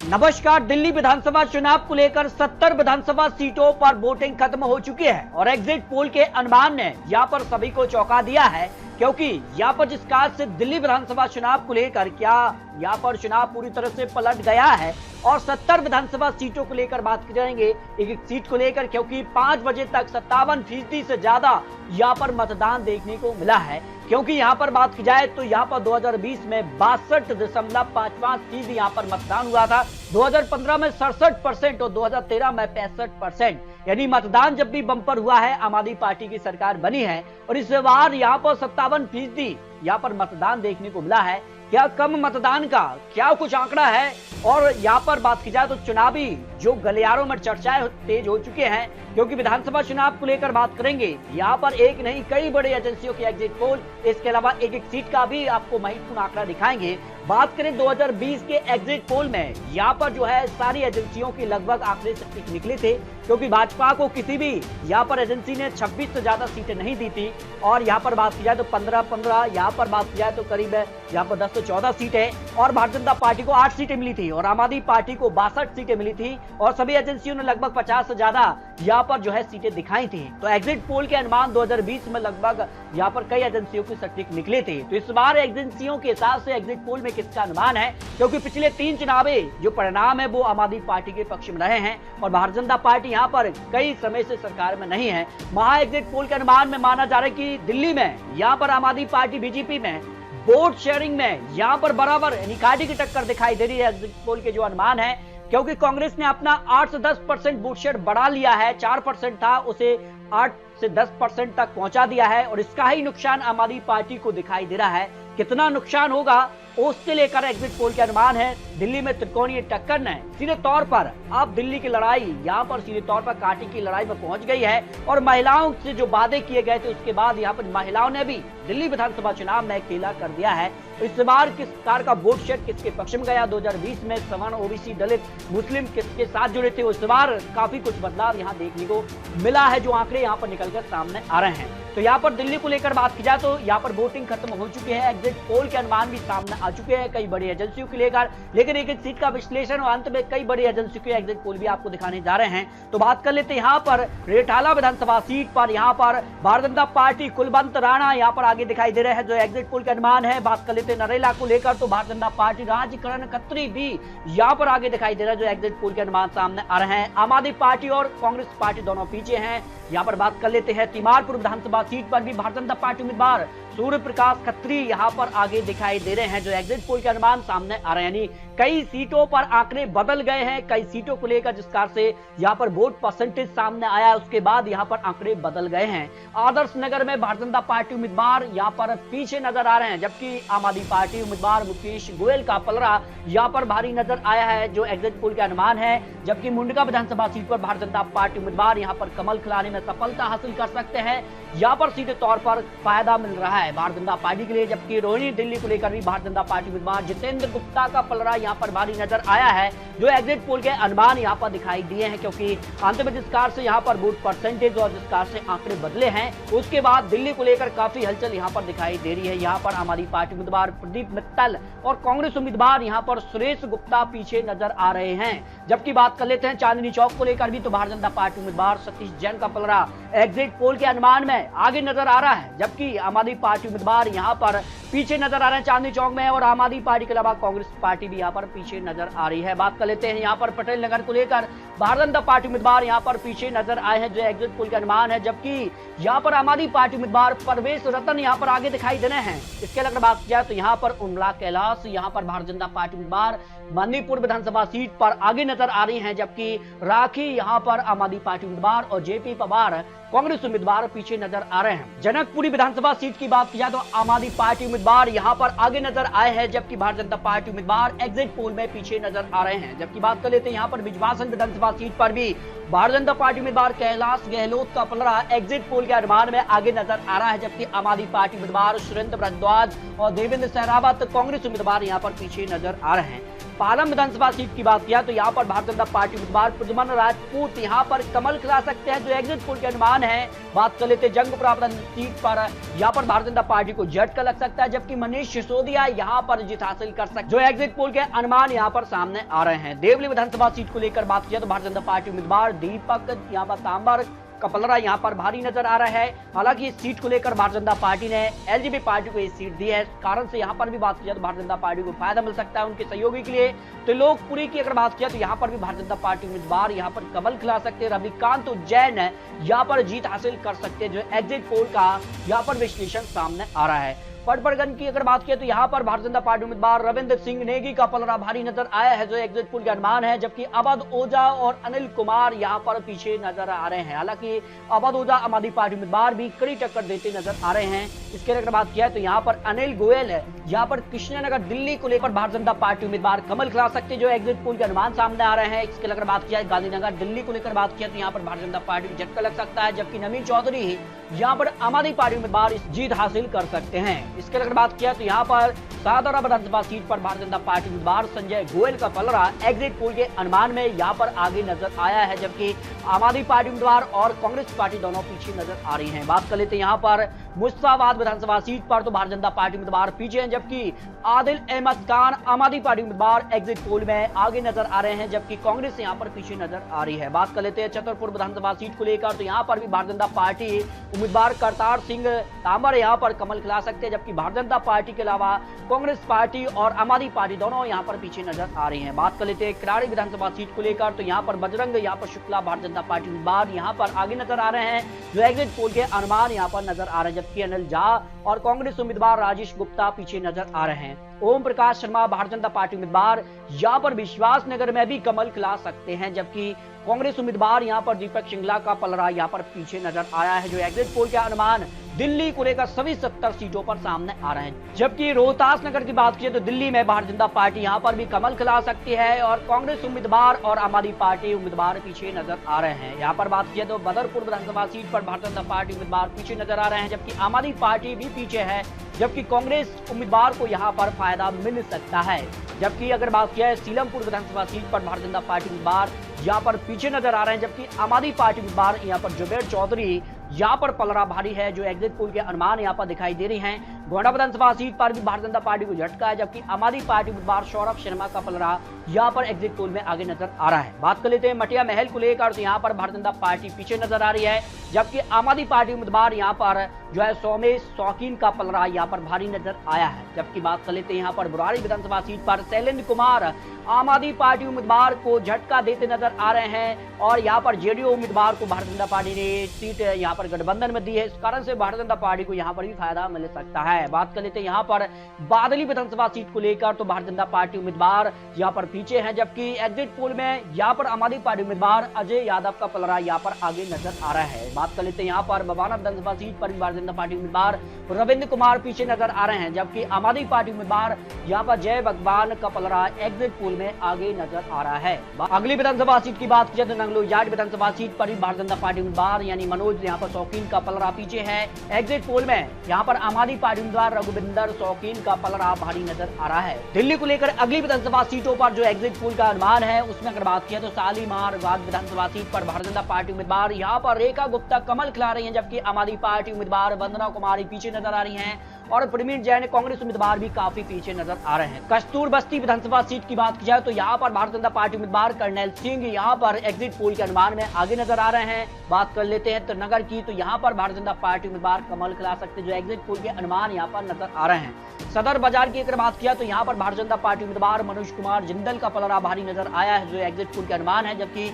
नमस्कार। दिल्ली विधानसभा चुनाव को लेकर 70 विधानसभा सीटों पर वोटिंग खत्म हो चुकी है और एग्जिट पोल के अनुमान ने यहां पर सभी को चौंका दिया है, क्योंकि यहां पर जिस काज से दिल्ली विधानसभा चुनाव को लेकर क्या यहां पर चुनाव पूरी तरह से पलट गया है और 70 विधानसभा सीटों को लेकर बात करेंगे एक एक सीट को लेकर, क्योंकि 5 बजे तक 57% से ज्यादा यहां पर मतदान देखने को मिला है। क्योंकि यहां पर बात की जाए तो यहां पर 2020 में 62.55% यहां पर मतदान हुआ था, 2015 में 67% और 2013 में 65%। यानी मतदान जब भी बम्पर हुआ है, आम आदमी पार्टी की सरकार बनी है और इस बार यहां पर 57% यहां पर मतदान देखने को मिला है। क्या कम मतदान का क्या कुछ आंकड़ा है? और यहाँ पर बात की जाए तो चुनावी जो गलियारों में चर्चाएं तेज हो चुके हैं, क्योंकि विधानसभा चुनाव को लेकर बात करेंगे। यहाँ पर एक नहीं कई बड़ी एजेंसियों की एग्जिट पोल, इसके अलावा एक एक सीट का भी आपको महत्वपूर्ण आंकड़ा दिखाएंगे। बात करें 2020 के एग्जिट पोल में, यहाँ पर जो है सारी एजेंसियों की लगभग आंकड़े निकले थे, क्योंकि भाजपा को किसी भी यहाँ पर एजेंसी ने 26 से ज्यादा सीटें नहीं दी थी। और यहाँ पर बात की जाए तो 15-15, यहाँ पर बात की जाए तो करीब यहाँ पर 10 से 14 सीटें, और भारतीय जनता पार्टी को 8 सीटें मिली थी और आम आदमी पार्टी को 62 सीटें मिली थी और सभी एजेंसियों ने लगभग 50 से ज्यादा यहाँ पर जो है सीटें दिखाई थी। तो एग्जिट पोल के अनुमान 2020 में लगभग यहाँ पर कई एजेंसियों की सटीक निकले थे। तो इस बार एजेंसियों के हिसाब से एग्जिट पोल में किसका अनुमान है, क्योंकि पिछले 3 चुनावे जो परिणाम है वो आम आदमी पार्टी के पक्ष में रहे हैं और भारतीय जनता पार्टी यहाँ पर कई समय से सरकार में नहीं है। महा एग्जिट पोल के अनुमान में माना जा रहा है कि दिल्ली में यहाँ पर आम आदमी पार्टी बीजेपी में वोट शेयरिंग में यहाँ पर बराबर यानी काटी की टक्कर दिखाई दे रही है एग्जिट पोल के जो अनुमान है, क्योंकि कांग्रेस ने अपना 8 से 10% वोट शेयर बढ़ा लिया है। 4% था, उसे 8 से 10% तक पहुंचा दिया है और इसका ही नुकसान आम आदमी पार्टी को दिखाई दे रहा है। कितना नुकसान होगा उसके लेकर एग्जिट पोल के अनुमान है। दिल्ली में त्रिकोणीय टक्कर ने सीधे तौर पर अब दिल्ली की लड़ाई यहाँ पर सीधे तौर पर कांटे की लड़ाई में पहुंच गई है और महिलाओं से जो वादे किए गए थे उसके बाद यहाँ पर महिलाओं ने भी दिल्ली विधानसभा चुनाव में खेला कर दिया है। इस बार किस प्रकार का वोट शेयर किसके पक्ष में गया, 2020 में सवर्ण, ओबीसी, दलित, मुस्लिम किसके साथ जुड़े थे, उस बार काफी कुछ बदलाव यहाँ देखने को मिला है, जो आंकड़े यहाँ पर निकलकर सामने आ रहे हैं। तो यहाँ पर दिल्ली को लेकर बात की जाए तो यहाँ पर वोटिंग खत्म हो चुकी है, एग्जिट पोल के अनुमान भी सामने आ चुके हैं कई बड़ी एजेंसियों को लेकर, लेकिन एक एक सीट का विश्लेषण और अंत में कई बड़ी एजेंसियों के एग्जिट पोल भी आपको दिखाने जा रहे हैं। तो बात कर लेते हैं यहाँ पर रेठाला विधानसभा सीट पर, यहाँ पर भारतीय जनता पार्टी कुलवंत राणा यहाँ पर आगे दिखाई दे रहे हैं जो एग्जिट पोल के अनुमान है। बात कर लेते हैं नरेला को लेकर तो भारतीय जनता पार्टी राजकरण खत्री भी यहाँ पर आगे दिखाई दे रहा है जो एग्जिट पोल के अनुमान सामने आ रहे हैं। आम आदमी पार्टी और कांग्रेस पार्टी दोनों पीछे हैं। यहाँ पर बात कर लेते हैं तिमारपुर विधानसभा सीट पर भी भारतीय जनता पार्टी उम्मीदवार सूर्य प्रकाश खत्री यहाँ पर आगे दिखाई दे रहे हैं जो एग्जिट पोल के अनुमान सामने आ रहे हैं। यानी कई सीटों पर आंकड़े बदल गए हैं, कई सीटों को लेकर जिस कार से यहाँ पर वोट परसेंटेज सामने आया उसके बाद यहाँ पर आंकड़े बदल गए हैं। आदर्श नगर में भारतीय जनता पार्टी उम्मीदवार यहाँ पर पीछे नजर आ रहे हैं, जबकि आम आदमी पार्टी उम्मीदवार मुकेश गोयल का पलड़ा यहाँ पर भारी नजर आया है जो एग्जिट पोल के अनुमान है। जबकि मुंडका विधानसभा सीट पर भारतीय जनता पार्टी उम्मीदवार यहाँ पर कमल खिलाने में सफलता हासिल कर सकते हैं, यहाँ पर सीधे तौर पर फायदा मिल रहा है भारतीय जनता पार्टी के लिए। जबकि रोहिणी दिल्ली को लेकर भी भारतीय जनता पार्टी उम्मीदवार जितेंद्र गुप्ता का पलड़ा यहाँ पर भारी नजर आया है जो एग्जिट पोल के अनुमान यहाँ पर दिखाई दिए हैं, क्योंकि अंत में जिस कार से यहाँ पर वोट परसेंटेज और जिस कार से आंकड़े बदले हैं उसके बाद दिल्ली को लेकर काफी हलचल यहाँ पर दिखाई दे रही है। यहाँ पर आम आदमी पार्टी उम्मीदवार प्रदीप मित्तल और कांग्रेस उम्मीदवार यहाँ पर सुरेश गुप्ता पीछे नजर आ रहे हैं। जबकि बात कर लेते हैं चांदनी चौक को लेकर भी तो भारतीय जनता पार्टी उम्मीदवार सतीश जैन का पलड़ा एग्जिट पोल के अनुमान में आगे नजर आ रहा है, जबकि आम आदमी पार्टी उम्मीदवार यहाँ पर पीछे नजर आ रहे हैं चांदनी चौक में, और आम आदमी पार्टी के अलावा कांग्रेस पार्टी भी यहाँ पर पीछे नजर आ रही है। बात कर लेते हैं यहाँ पर पटेल नगर को लेकर भारतीय जनता पार्टी उम्मीदवार यहाँ पर पीछे नजर आए हैं जो एग्जिट पोल के अनुमान है, जबकि यहाँ पर आम आदमी पार्टी उम्मीदवार परवेश रतन यहाँ पर आगे दिखाई दे रहे हैं। इसके अलावा बात की जाए तो यहाँ पर उमला कैलाश यहाँ पर भारतीय जनता पार्टी उम्मीदवार मणिपुर विधानसभा सीट पर आगे नजर आ रही हैं, जबकि राखी यहाँ पर आम आदमी पार्टी उम्मीदवार और जेपी पवार कांग्रेस उम्मीदवार पीछे नजर आ रहे हैं। जनकपुरी विधानसभा सीट की बात की जाए तो आम आदमी पार्टी उम्मीदवार यहाँ पर आगे नजर आए हैं, जबकि भारतीय जनता पार्टी उम्मीदवार एग्जिट पोल में पीछे नजर आ रहे हैं। जबकि बात कर लेते हैं यहाँ पर बिजवासन विधानसभा सीट पर भी भारतीय जनता पार्टी उम्मीदवार कैलाश गहलोत का पलड़ा एग्जिट पोल के अनुमान में आगे नजर आ रहा है, जबकि आम आदमी पार्टी उम्मीदवार सुरेंद्र भारद्वाज और देवेंद्र सहरावत कांग्रेस उम्मीदवार यहाँ पर पीछे नजर आ रहे हैं। पालम विधानसभा सीट की बात किया तो यहाँ पर भारतीय जनता पार्टी उम्मीदवार प्रद्युम्न राजपूत यहाँ पर कमल खिला सकते हैं, जो एग्जिट पोल के अनुमान है। बात कर लेते जंगपुरा सीट पर यहाँ पर भारतीय जनता पार्टी को झटका लग सकता है, जबकि मनीष सिसोदिया यहाँ पर जीत हासिल कर सकते हैं, जो एग्जिट पोल के अनुमान यहाँ पर सामने आ रहे हैं। देवली विधानसभा सीट को लेकर बात किया तो भारतीय जनता पार्टी उम्मीदवार दीपक यहाँ पर तांबर का पलड़ा यहाँ पर भारी नजर आ रहा है। हालांकि इस सीट को लेकर भारतीय जनता पार्टी ने एलजेपी पार्टी को ये सीट दी है, कारण से यहाँ पर भी बात किया तो भारतीय जनता पार्टी को फायदा मिल सकता है उनके सहयोगी के लिए। तो लोकपुरी की अगर बात किया तो यहाँ पर भी भारतीय जनता पार्टी उम्मीदवार यहाँ पर कमल खिला सकते हैं, रविकांत जैन यहाँ पर जीत हासिल कर सकते हैं, जो एग्जिट पोल का यहाँ पर विश्लेषण सामने आ रहा है। पटपरगंज की अगर बात किया तो यहाँ पर भारतीय जनता पार्टी उम्मीदवार रविंद्र सिंह नेगी का पलड़ा भारी नजर आया है, जो एग्जिट पोल के अनुमान है, जबकि अवध ओझा और अनिल कुमार यहाँ पर पीछे नजर आ रहे हैं। हालांकि अवध ओझा आम आदमी पार्टी उम्मीदवार भी कड़ी टक्कर देते नजर आ रहे हैं। इसके अगर बात किया तो यहाँ पर अनिल गोयल यहाँ पर कृष्णनगर दिल्ली को लेकर भारतीय जनता पार्टी उम्मीदवार कमल खिला सकते हैं, जो एग्जिट पोल के अनुमान सामने आ रहे हैं। इसके अगर बात किया गांधीनगर दिल्ली को लेकर बात किया तो यहाँ पर भारतीय जनता पार्टी को झटका लग सकता है, जबकि नवीन चौधरी यहाँ पर आम आदमी पार्टी उम्मीदवार इस जीत हासिल कर सकते हैं। इसके अगर बात किया तो यहाँ पर सादारा विधानसभा सीट पर भारतीय जनता पार्टी उम्मीदवार संजय गोयल का पलड़ा एग्जिट पोल के अनुमान में यहाँ पर आगे नजर आया है, जबकि आम आदमी पार्टी उम्मीदवार और कांग्रेस पार्टी दोनों पीछे नजर आ रही हैं। बात कर लेते हैं यहाँ पर मुस्ताबाद विधानसभा सीट पर तो भारतीय जनता पार्टी उम्मीदवार पीछे हैं, जबकि आदिल अहमद खान आम आदमी पार्टी उम्मीदवार एग्जिट पोल में आगे नजर आ रहे हैं, जबकि कांग्रेस यहाँ पर पीछे नजर आ रही है। बात कर लेते हैं छतरपुर विधानसभा सीट को लेकर तो यहाँ पर भी भारतीय जनता पार्टी उम्मीदवार करतार सिंह तामर यहाँ पर कमल खिला सकते हैं, जबकि भारतीय जनता पार्टी के अलावा कांग्रेस पार्टी और आम आदमी पार्टी दोनों यहाँ पर पीछे नजर आ रही हैं। बात कर लेते हैं किराड़ी विधानसभा सीट को लेकर तो यहाँ पर बजरंग यहाँ पर शुक्ला भारतीय जनता पार्टी उम्मीदवार यहाँ पर आगे नजर आ रहे हैं, जो एग्जिट पोल के अनुमान यहाँ पर नजर आ रहे हैं, जबकि अनिल झा और कांग्रेस उम्मीदवार राजेश गुप्ता पीछे नजर आ रहे हैं। ओम प्रकाश शर्मा भारतीय जनता पार्टी उम्मीदवार यहाँ पर विश्वास नगर में भी कमल खिला सकते हैं, जबकि कांग्रेस उम्मीदवार यहाँ पर दीपक सिंगला का पलड़ा यहाँ पर पीछे नजर आया है, जो एग्जिट पोल के अनुमान दिल्ली को लेकर सभी 70 सीटों पर सामने आ रहे हैं। जबकि रोहतास नगर की बात की तो दिल्ली में भारतीय जनता पार्टी यहाँ पर भी कमल खिला सकती है और कांग्रेस उम्मीदवार और आम आदमी पार्टी उम्मीदवार पीछे नजर आ रहे हैं। यहाँ पर बात किया तो बदरपुर विधानसभा सीट पर भारतीय जनता पार्टी उम्मीदवार पीछे नजर आ रहे हैं, जबकि आम आदमी पार्टी भी पीछे है, जबकि कांग्रेस उम्मीदवार को यहाँ पर फायदा मिल सकता है। जबकि अगर बात किया है सीलमपुर विधानसभा सीट पर भारतीय जनता पार्टी उम्मीदवार यहाँ पर पीछे नजर आ रहे हैं, जबकि आम आदमी पार्टी उम्मीदवार यहाँ पर जुबेर चौधरी यहाँ पर पलड़ा भारी है, जो एग्जिट पोल के अनुमान यहाँ पर दिखाई दे रही हैं। गोंडा विधानसभा सीट पर भी भारतीय जनता पार्टी को झटका है, जबकि आम आदमी पार्टी उम्मीदवार सौरभ शर्मा का पलड़ा यहाँ पर एग्जिट पोल में आगे नजर आ रहा है। बात कर लेते हैं मटिया महल को लेकर तो यहाँ पर भारतीय जनता पार्टी पीछे नजर आ रही है, जबकि आम आदमी पार्टी उम्मीदवार यहाँ पर जो है सोमेश शौकीन का पलड़ा यहाँ पर भारी नजर आया है। जबकि बात कर लेते हैं यहाँ पर बुराड़ी विधानसभा सीट पर शैलेंद्र कुमार आम आदमी पार्टी उम्मीदवार को झटका देते नजर आ रहे हैं और यहाँ पर जेडीयू उम्मीदवार को भारतीय जनता पार्टी ने सीट यहाँ पर गठबंधन में दी है, इस कारण से भारतीय जनता पार्टी को यहाँ पर भी फायदा मिल सकता है। बात कर लेते हैं यहाँ पर बादली विधानसभा सीट को लेकर तो भारतीय जनता पार्टी उम्मीदवार यहाँ पर पीछे हैं, जबकि एग्जिट पोल में यहाँ पर आम आदमी पार्टी उम्मीदवार अजय यादव का पलड़ा यहाँ पर आगे नजर आ रहा है। बात कर लेते हैं यहाँ पर बवाना विधानसभा सीट पर भारतीय जनता पार्टी उम्मीदवार रविंद्र कुमार पीछे नजर आ रहे हैं, जबकि आम आदमी पार्टी उम्मीदवार यहाँ पर जय भगवान का पलड़ा एग्जिट पोल में आगे नजर आ रहा है। अगली विधानसभा सीट की बात किया तो नंगलोजाट विधानसभा सीट पर भी भारतीय जनता पार्टी उम्मीदवार यानी मनोज यहाँ पर शौकीन का पलड़ा पीछे है। एग्जिट पोल में यहाँ पर आम आदमी पार्टी उम्मीदवार रघुविंदर शौकीन का पलड़ा भारी नजर आ रहा है। दिल्ली को लेकर अगली विधानसभा सीटों पर जो एग्जिट पोल का अनुमान है उसमें अगर बात किया तो शालीमार बाग विधानसभा सीट पर भारतीय जनता पार्टी उम्मीदवार यहाँ पर रेखा गुप्ता कमल खिला रही है, जबकि आम आदमी पार्टी उम्मीदवार वंदना कुमारी पीछे नजर आ रही हैं और प्रवीण जैन कांग्रेस उम्मीदवार भी काफी पीछे नजर आ रहे हैं। कस्तूर बस्ती विधानसभा सीट की बात की जाए तो यहाँ पर भारतीय जनता पार्टी उम्मीदवार कर्नल सिंह यहाँ पर एग्जिट पोल के अनुमान में आगे नजर आ रहे हैं। बात कर लेते हैं तो नगर की तो यहाँ पर भारतीय जनता पार्टी उम्मीदवार कमल खिला सकते हैं, जो एग्जिट पोल के अनुमान यहाँ पर नजर आ रहे हैं। सदर बाजार की अगर बात किया तो यहाँ पर भारतीय जनता पार्टी उम्मीदवार मनोज कुमार जिंदल का पलड़ा भारी नजर आया है, जो एग्जिट पोल के अनुमान है। जबकि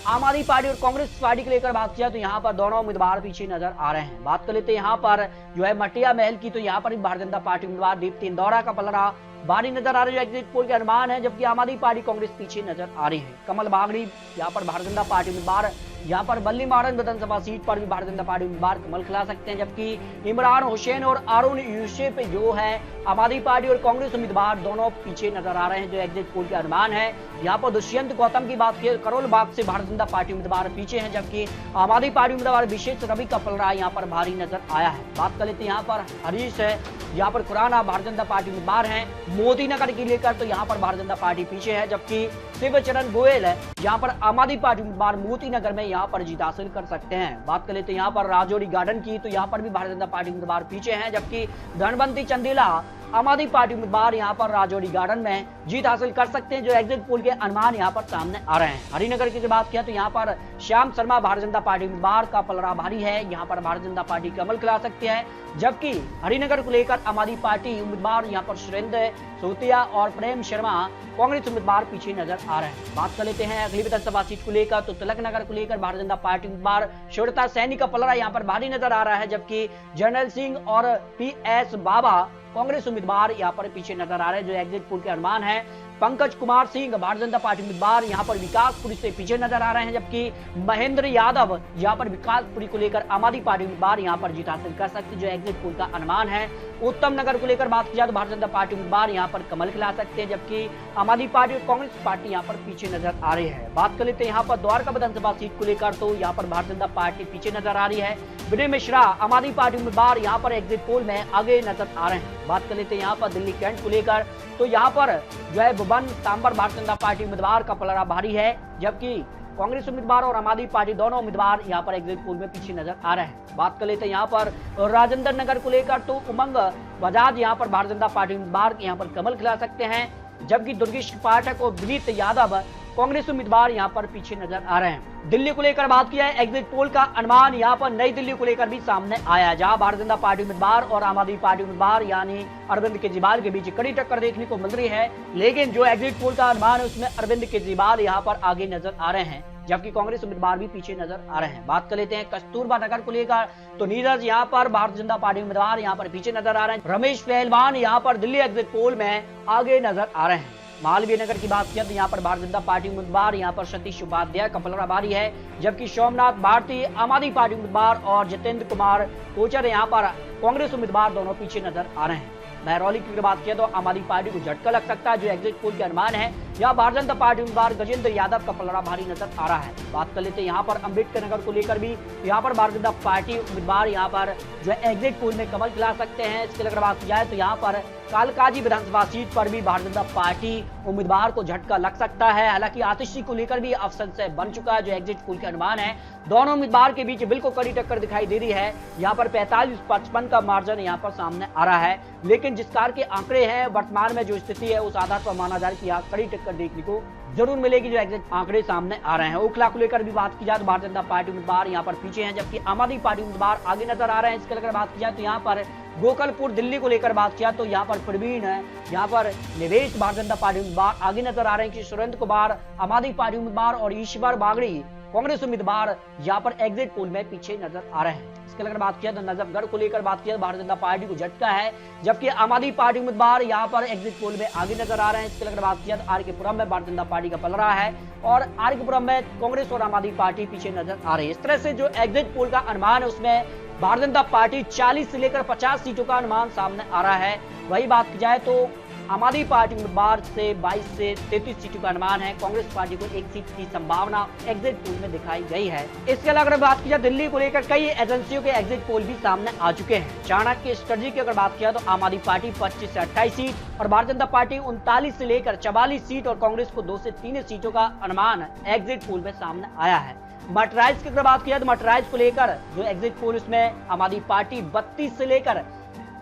आम आदमी पार्टी और कांग्रेस पार्टी को लेकर बात किया तो यहाँ पर दोनों उम्मीदवार पीछे नजर आ रहे हैं। बात कर लेते हैं यहाँ पर जो है मटिया महल की तो यहाँ पर भी भारतीय जनता पार्टी उम्मीदवार दीप्ति इंदौरा का पलड़ा भारी नजर आ रही है, जो एग्जिट पोल के अनुमान है। जबकि आम आदमी पार्टी कांग्रेस पीछे नजर आ रही है। कमल बागड़ी यहाँ पर भारतीय जनता पार्टी उम्मीदवार यहाँ पर बल्ली मारन विधानसभा सीट पर भी भारतीय जनता पार्टी उम्मीदवार कमल खिला सकते हैं, जबकि इमरान हुसैन और अरुण यूसुफ जो है आम आदमी पार्टी और कांग्रेस उम्मीदवार दोनों पीछे नजर आ रहे हैं। जो एग्जिट पोल के अनुमान है, यहाँ पर दुष्यंत गौतम की बात की करोल बाग से भारतीय जनता पार्टी उम्मीदवार पीछे हैं, जबकि आम आदमी पार्टी उम्मीदवार विशेष रवि का पलड़ा यहाँ पर भारी नजर आया है। बात कर लेते हैं यहाँ पर हरीश है, यहाँ पर खुराना भारतीय जनता पार्टी उम्मीदवार हैं। मोदी नगर की लेकर तो यहाँ पर भारतीय जनता पार्टी पीछे है, जबकि शिवचरण गोयल है, यहाँ पर आम आदमी पार्टी उम्मीदवार मोती नगर में यहाँ पर जीत हासिल कर सकते हैं। बात कर लेते हैं यहाँ पर राजौरी गार्डन की, तो यहाँ पर भी भारतीय जनता पार्टी उम्मीदवार पीछे हैं, जबकि धनवंती चंदेला आम आदमी पार्टी उम्मीदवार यहाँ पर राजौरी गार्डन में जीत हासिल कर सकते हैं। जो एग्जिट पोल के अनुमान यहाँ पर सामने आ रहे हैं। हरिनगर की बात किया तो यहाँ पर श्याम शर्मा भारतीय जनता पार्टी उम्मीदवार का पलड़ा भारी है, यहाँ पर भारतीय जनता पार्टी कमल खिला सकती है, जबकि हरिनगर को लेकर आम आदमी पार्टी उम्मीदवार यहाँ पर सुरेंद्र सोतिया और प्रेम शर्मा कांग्रेस उम्मीदवार पीछे नजर आ रहे हैं। बात कर लेते हैं अगली विधानसभा सीट को लेकर, तो तिलक नगर को लेकर भारतीय जनता पार्टी उम्मीदवार शिवरता सैनी का पलड़ा यहाँ पर भारी नजर आ रहा है, जबकि जनरल सिंह और PS बाबा कांग्रेस उम्मीदवार यहाँ पर पीछे नजर आ रहे हैं। जो एग्जिट पोल के अनुमान है, पंकज कुमार सिंह भारतीय जनता पार्टी उम्मीदवार यहाँ पर विकासपुरी से पीछे नजर आ रहे हैं, जबकि महेंद्र यादव यहाँ पर विकासपुरी को लेकर आम आदमी पार्टी उम्मीदवार यहाँ पर जीत हासिल कर सकते हैं। जो एग्जिट पोल का अनुमान है, उत्तम नगर को लेकर बात की जाए तो भारतीय जनता पार्टी उम्मीदवार यहाँ पर कमल खिला सकते हैं, जबकि आम आदमी पार्टी और कांग्रेस पार्टी यहाँ पर पीछे नजर आ रही है। बात कर लेते हैं यहाँ पर द्वारका विधानसभा सीट को लेकर, तो यहाँ पर भारतीय जनता पार्टी पीछे नजर आ रही है। विनय मिश्रा आम आदमी पार्टी उम्मीदवार यहाँ पर एग्जिट पोल में आगे नजर आ रहे हैं। बात कर लेते हैं यहाँ पर दिल्ली कैंट को लेकर, तो यहाँ पर जो है भुवन सांबर भारतीय जनता पार्टी उम्मीदवार का पलड़ा भारी है, जबकि कांग्रेस उम्मीदवार और आम आदमी पार्टी दोनों उम्मीदवार यहाँ पर एग्जिट पोल में पीछे नजर आ रहे हैं। बात कर लेते हैं यहाँ पर राजेंद्र नगर को लेकर, तो उमंग बजाज यहाँ पर भारतीय जनता पार्टी उम्मीदवार यहाँ पर कमल खिला सकते हैं, जबकि दुर्गेश पाठक और विनीत यादव कांग्रेस उम्मीदवार यहाँ पर पीछे नजर आ रहे हैं। दिल्ली को लेकर बात किया है, एग्जिट पोल का अनुमान यहाँ पर नई दिल्ली को लेकर भी सामने आया है, जहां भारतीय जनता पार्टी उम्मीदवार और आम आदमी पार्टी उम्मीदवार यानी अरविंद केजरीवाल के बीच कड़ी टक्कर देखने को मिल रही है। लेकिन जो एग्जिट पोल का अनुमान है उसमें अरविंद केजरीवाल यहाँ पर आगे नजर आ रहे हैं, जबकि कांग्रेस उम्मीदवार भी पीछे नजर आ रहे हैं। बात कर लेते हैं कस्तूरबा नगर को लेकर, तो नीरज यहाँ पर भारतीय जनता पार्टी उम्मीदवार यहाँ पर पीछे नजर आ रहे हैं। रमेश पहलवान यहाँ पर दिल्ली एग्जिट पोल में आगे नजर आ रहे हैं। मालवीय नगर की बात किया तो यहाँ पर भारतीय जनता पार्टी उम्मीदवार यहाँ पर सतीश उपाध्याय का पलड़ा भारी है, जबकि सोमनाथ भारती आम आदमी पार्टी उम्मीदवार और जितेंद्र कुमार कोचर यहाँ पर कांग्रेस उम्मीदवार दोनों पीछे नजर आ रहे हैं। महरौली की बात किया तो आम आदमी पार्टी को झटका लग सकता है। जो एग्जिट पोल के अनुमान है, यहाँ भारतीय जनता पार्टी उम्मीदवार गजेंद्र यादव का पलड़ा भारी नजर आ रहा है। बात कर लेते हैं यहाँ पर अम्बेडकर नगर को लेकर भी, यहाँ पर भारतीय जनता पार्टी उम्मीदवार यहाँ पर जो एग्जिट पोल में कमल खिला सकते हैं। इसके अगर बात की जाए तो यहाँ पर कालकाजी विधानसभा सीट पर भी भारतीय जनता पार्टी उम्मीदवार को झटका लग सकता है। हालांकि आतिशी को लेकर भी अफसर से बन चुका है। जो एग्जिट पोल के अनुमान है, दोनों उम्मीदवार के बीच बिल्कुल कड़ी टक्कर दिखाई दे रही है। यहाँ पर 45-55 का मार्जिन यहाँ पर सामने आ रहा है, लेकिन जिस कार के आंकड़े हैं वर्तमान में जो स्थिति है उस आधार पर माना जा रहा है कि कड़ी टक्कर देखने को जरूर मिलेगी। जो एग्जिट आंकड़े सामने आ रहे हैं। ओखला को लेकर भी बात की जाए तो भारतीय जनता पार्टी उम्मीदवार यहाँ पर पीछे हैं, जबकि आम आदमी पार्टी उम्मीदवार आगे नजर आ रहे हैं। इसके अगर बात की जाए तो यहाँ पर गोकलपुर दिल्ली को लेकर बात किया तो यहाँ पर प्रवीण है, यहाँ पर निवेश भारतीय जनता पार्टी उम्मीदवार आगे नजर आ रहे हैं कि सुरेंद्र कुमार आम आदमी पार्टी उम्मीदवार और ईश्वर बागड़ी कांग्रेस उम्मीदवार यहाँ पर एग्जिट पोल में पीछे नजर आ रहे हैं। इसके अगर बात किया तो नजफगढ़ को लेकर बात किया तो भारतीय जनता पार्टी को झटका है, जबकि आम आदमी पार्टी उम्मीदवार यहाँ पर एग्जिट पोल में आगे नजर आ रहे हैं। इसके अगर बात किया तो आर.के.पुरम में भारतीय जनता पार्टी का पल रहा है और आर.के.पुरम में कांग्रेस और आम आदमी पार्टी पीछे नजर आ रही है। इस तरह से जो एग्जिट पोल का अनुमान है उसमें भारतीय जनता पार्टी 40 से लेकर 50 सीटों का अनुमान सामने आ रहा है। वही बात की जाए तो आम आदमी पार्टी उम्मीदवार से 22 से 33 सीटों का अनुमान है। कांग्रेस पार्टी को एक सीट की संभावना एग्जिट पोल में दिखाई गई है। इसके अलावा अगर बात की जाए दिल्ली को लेकर कई एजेंसियों के एग्जिट पोल भी सामने आ चुके हैं। चाणक्य स्ट्रेटजी की अगर बात किया तो आम आदमी पार्टी 25 से 28 सीट और भारतीय जनता पार्टी 39 से लेकर 44 सीट और कांग्रेस को 2 से 3 सीटों का अनुमान एग्जिट पोल में सामने आया है। मटराइज की अगर बात किया तो मटराइज को लेकर जो एग्जिट पोल उसमें आम आदमी पार्टी 32 से लेकर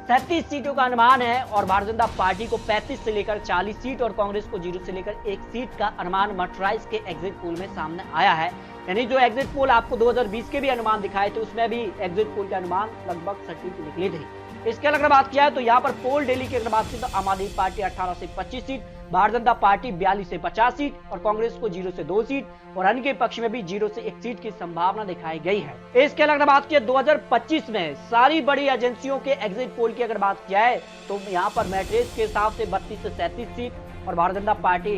37 सीटों का अनुमान है और भारतीय जनता पार्टी को 35 से लेकर 40 सीट और कांग्रेस को 0 से लेकर 1 सीट का अनुमान मटराइज के एग्जिट पोल में सामने आया है। यानी जो एग्जिट पोल आपको 2020 के भी अनुमान दिखाए थे उसमें भी एग्जिट पोल के अनुमान लगभग सटीक निकले थे। इसके अगर बात किया है तो यहाँ पर पोल डेली की अगर बात की तो आम आदमी पार्टी 18 से 25 सीट, भारतीय जनता पार्टी 42 से 50 सीट और कांग्रेस को 0 से 2 सीट और अन्य के पक्ष में भी 0 से 1 सीट की संभावना दिखाई गई है। इसके अगर बात किया 2025 में सारी बड़ी एजेंसियों के एग्जिट पोल की अगर बात किया है तो यहाँ पर मैट्रिक्स के हिसाब से 32 से 37 सीट और भारतीय जनता पार्टी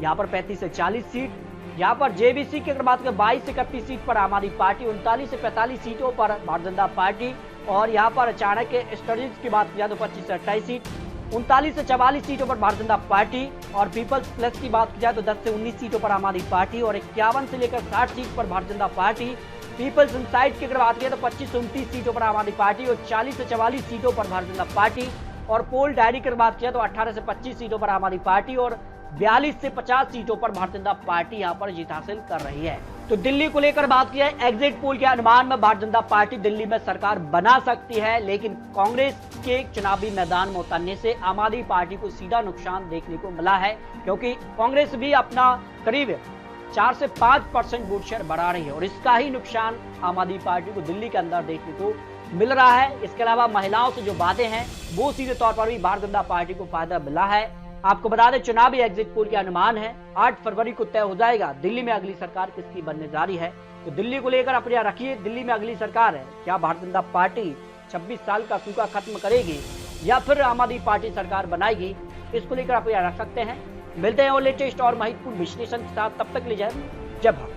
यहाँ पर 35 से 40 सीट यहाँ पर जेबीसी की अगर बात करें 22 से 31 सीट पर आम आदमी पार्टी, 39 से 45 सीटों पर भारतीय जनता पार्टी, और यहाँ पर चाणक्य स्टडीज की बात की जाए तो 25 से 28 सीट, 39 से 44 सीटों पर भारतीय जनता पार्टी, और पीपल्स प्लस की बात की जाए तो 10 से 19 सीटों पर आम आदमी पार्टी, और 51 से लेकर 60 सीट पर Bharatiya Janata party. Peoples inside की अगर बात की जाए तो 25 से 29 सीटों पर आम आदमी पार्टी और 40 से 44 सीटों पर भारतीय जनता पार्टी, और पोल डायरी की बात किया तो 18 से 25 सीटों पर आम आदमी पार्टी और 42 से 50 सीटों पर भारतीय जनता पार्टी यहां पर जीत हासिल कर रही है। तो दिल्ली को लेकर बात किया है, एग्जिट पोल के अनुमान में भारतीय जनता पार्टी दिल्ली में सरकार बना सकती है, लेकिन कांग्रेस के चुनावी मैदान में उतरने से आम आदमी पार्टी को सीधा नुकसान देखने को मिला है, क्योंकि कांग्रेस भी अपना करीब 4 से 5% वोट शेयर बढ़ा रही है और इसका ही नुकसान आम आदमी पार्टी को दिल्ली के अंदर देखने को मिल रहा है। इसके अलावा महिलाओं से जो वादे हैं वो सीधे तौर पर भी भारतीय जनता पार्टी को फायदा मिला है। आपको बता दें, चुनावी एग्जिट पोल के अनुमान है 8 फरवरी को तय हो जाएगा दिल्ली में अगली सरकार किसकी बनने जा रही है। तो दिल्ली को लेकर अपने रखिए, दिल्ली में अगली सरकार है, क्या भारतीय जनता पार्टी 26 साल का सूखा खत्म करेगी या फिर आम आदमी पार्टी सरकार बनाएगी, इसको लेकर आप रख सकते हैं। मिलते हैं और लेटेस्ट और महत्वपूर्ण विश्लेषण के साथ, तब तक ले जाए जब